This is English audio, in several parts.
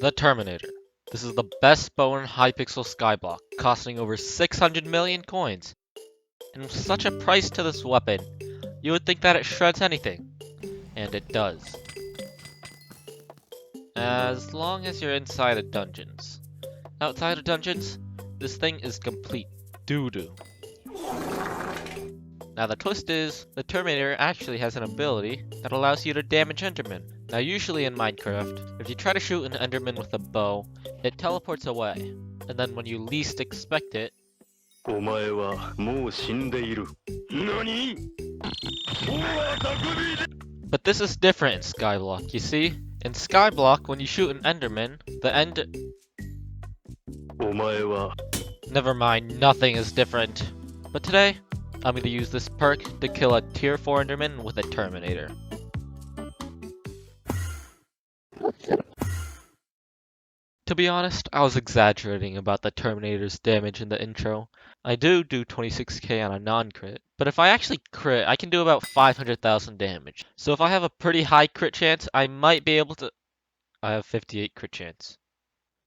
The Terminator. This is the best bow in Hypixel Skyblock, costing over 600 million coins. And with such a price to this weapon, you would think that it shreds anything. And it does. As long as you're inside of dungeons. Outside of dungeons, this thing is complete doo-doo. Now the twist is, the Terminator actually has an ability that allows you to damage endermen. Now usually in Minecraft, if you try to shoot an enderman with a bow, it teleports away. And then when you least expect it, but this is different in Skyblock, you see? In Skyblock, when you shoot an enderman, Never mind, nothing is different. But today, I'm going to use this perk to kill a tier 4 enderman with a terminator. To be honest, I was exaggerating about the Terminator's damage in the intro. I do 26k on a non-crit, but if I actually crit, I can do about 500,000 damage. So if I have a pretty high crit chance, I might be able to... I have 58 crit chance.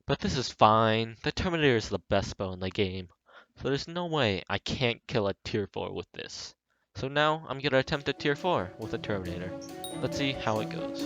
But this is fine, the Terminator is the best bow in the game, so there's no way I can't kill a tier 4 with this. So now, I'm gonna attempt a tier 4 with a Terminator. Let's see how it goes.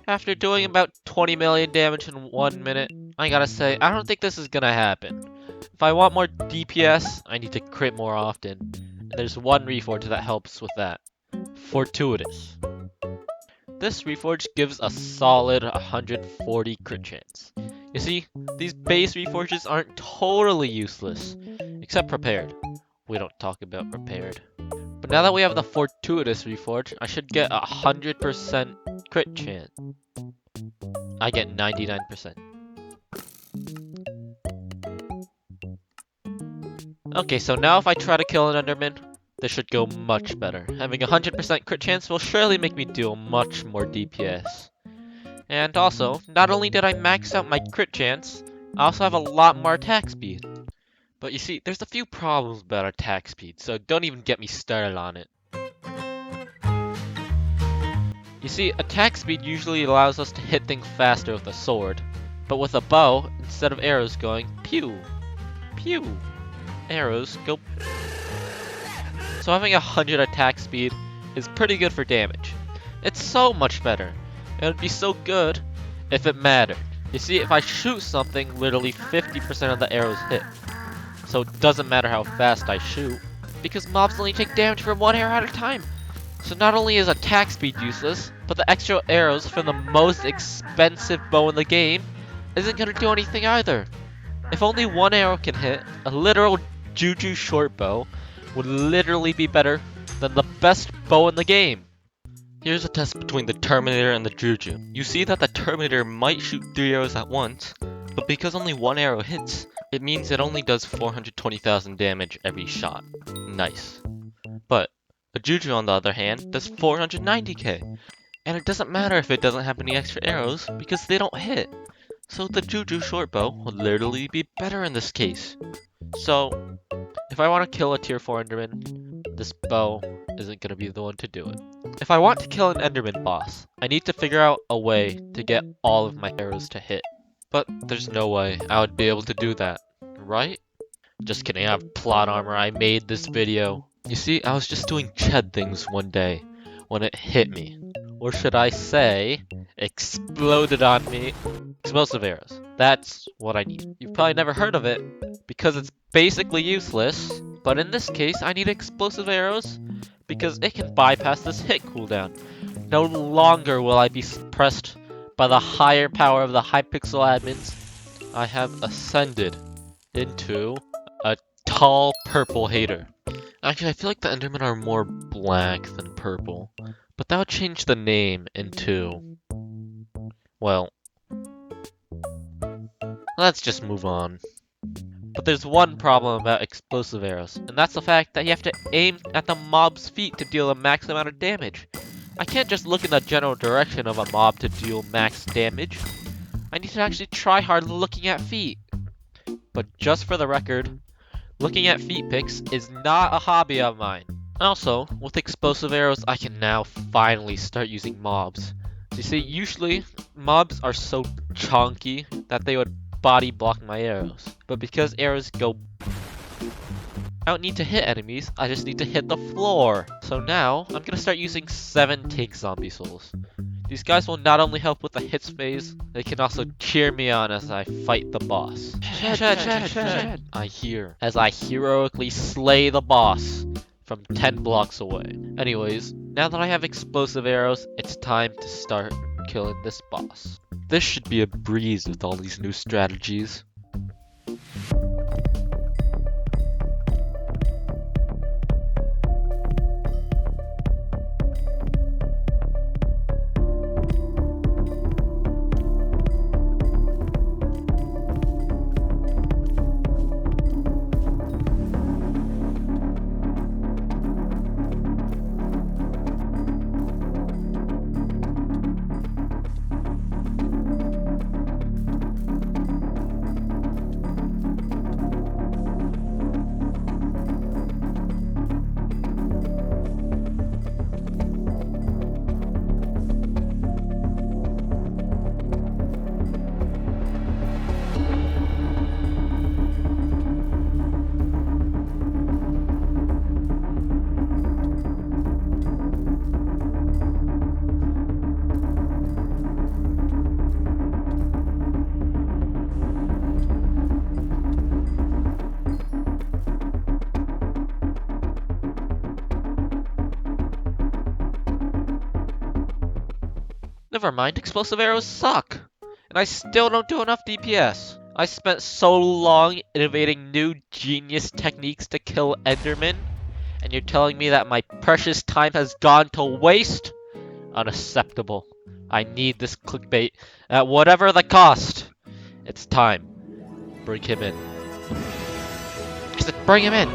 After doing about 20 million damage in 1 minute, I gotta say, I don't think this is gonna happen. If I want more DPS, I need to crit more often. And there's one reforge that helps with that. Fortuitous. This reforge gives a solid 140 crit chance. You see, these base reforges aren't totally useless, except prepared. We don't talk about prepared. But now that we have the fortuitous reforge, I should get 100% crit chance. I get 99%. Okay, so now if I try to kill an enderman, this should go much better. Having 100% crit chance will surely make me deal much more DPS. And also, not only did I max out my crit chance, I also have a lot more attack speed. But you see, there's a few problems about attack speed, so don't even get me started on it. You see, attack speed usually allows us to hit things faster with a sword, but with a bow, instead of arrows going pew, pew, arrows go. So having 100 attack speed is pretty good for damage. It's so much better. It would be so good if it mattered. You see, if I shoot something, literally 50% of the arrows hit. So it doesn't matter how fast I shoot, because mobs only take damage from one arrow at a time. So not only is attack speed useless, but the extra arrows from the most expensive bow in the game isn't gonna do anything either. If only one arrow can hit, a literal juju short bow would literally be better than the best bow in the game. Here's a test between the Terminator and the Juju. You see that the Terminator might shoot 3 arrows at once, but because only one arrow hits, it means it only does 420,000 damage every shot. Nice. But the Juju, on the other hand, does 490k. And it doesn't matter if it doesn't have any extra arrows, because they don't hit. So the Juju short bow would literally be better in this case. So, if I want to kill a tier 4 enderman, this bow isn't going to be the one to do it. If I want to kill an enderman boss, I need to figure out a way to get all of my arrows to hit. But there's no way I would be able to do that, right? Just kidding, I have plot armor, I made this video. You see, I was just doing Ched things one day when it hit me. Or should I say, exploded on me. Explosive arrows. That's what I need. You've probably never heard of it, because it's basically useless. But in this case, I need explosive arrows, because it can bypass this hit cooldown. No longer will I be suppressed by the higher power of the Hypixel admins. I have ascended into a tall purple hater. Actually, I feel like the Endermen are more black than purple, but that would change the name into, well, let's just move on. But there's one problem about explosive arrows, and that's the fact that you have to aim at the mob's feet to deal a max amount of damage. I can't just look in the general direction of a mob to deal max damage. I need to actually try hard looking at feet. But just for the record, looking at feet pics is not a hobby of mine. Also, with explosive arrows, I can now finally start using mobs. You see, usually, mobs are so chunky that they would body block my arrows. But because arrows go, I don't need to hit enemies, I just need to hit the floor. So now, I'm gonna start using 7 tank zombie souls. These guys will not only help with the hits phase, they can also cheer me on as I fight the boss. I hear, as I heroically slay the boss from 10 blocks away. Anyways, now that I have explosive arrows, it's time to start killing this boss. This should be a breeze with all these new strategies. Never mind, explosive arrows suck! And I still don't do enough DPS. I spent so long innovating new genius techniques to kill endermen, and you're telling me that my precious time has gone to waste? Unacceptable. I need this clickbait at whatever the cost. It's time. Bring him in. I said bring him in!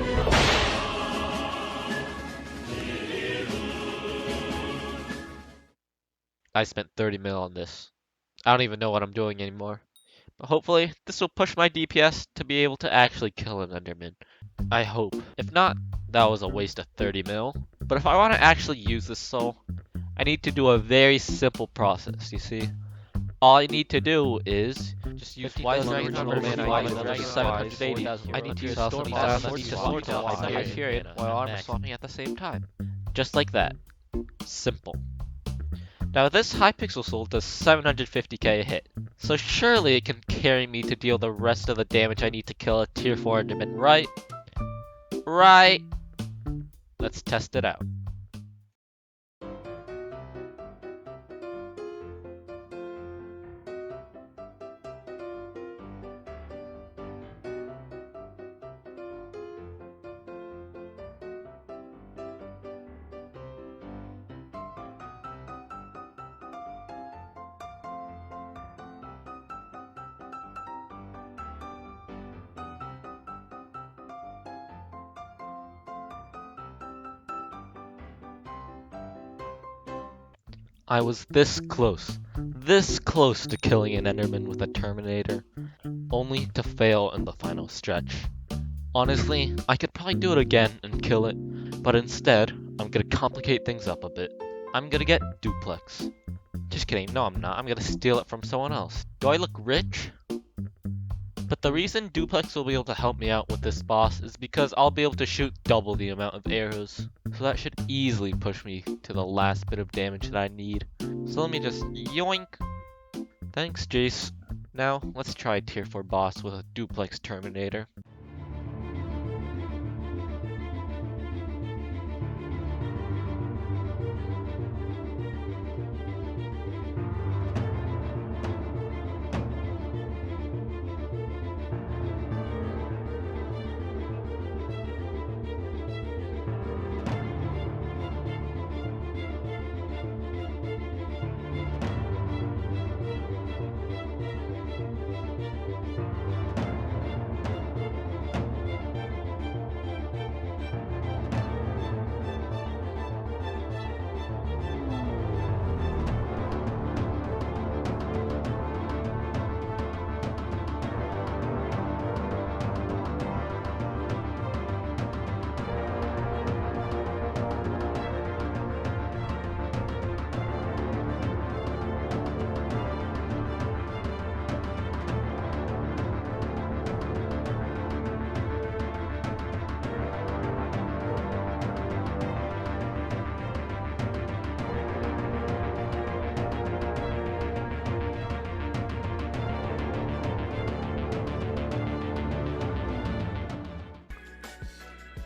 I spent 30 mil on this. I don't even know what I'm doing anymore. But hopefully, this will push my DPS to be able to actually kill an enderman. I hope. If not, that was a waste of 30 mil. But if I want to actually use this soul, I need to do a very simple process, you see? All I need to do is just use Wise Dragon Number Man ID level 780. I need to use Storm Blast to swap to Hyperion while armor swapping at the same time. Just like that. Simple. Now this Hypixel Soul does 750k a hit, so surely it can carry me to deal the rest of the damage I need to kill a tier 4 enderman, right? Right? Let's test it out. I was this close to killing an enderman with a terminator, only to fail in the final stretch. Honestly, I could probably do it again and kill it, but instead, I'm gonna complicate things up a bit. I'm gonna get Duplex. Just kidding, no I'm not, I'm gonna steal it from someone else. Do I look rich? But the reason Duplex will be able to help me out with this boss is because I'll be able to shoot double the amount of arrows. So that should easily push me to the last bit of damage that I need. So let me just yoink. Thanks, Jace. Now, let's try tier 4 boss with a Duplex Terminator.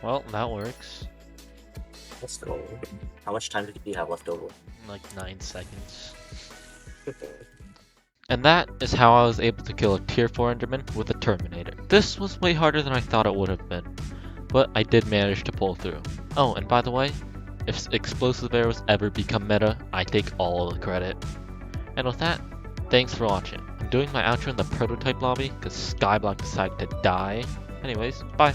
Well, that works. Let's go. How much time do you have left over? Like 9 seconds. And that is how I was able to kill a tier 4 enderman with a terminator. This was way harder than I thought it would have been, but I did manage to pull through. Oh, and by the way, if explosive arrows ever become meta, I take all the credit. And with that, thanks for watching. I'm doing my outro in the prototype lobby because Skyblock decided to die. Anyways, bye.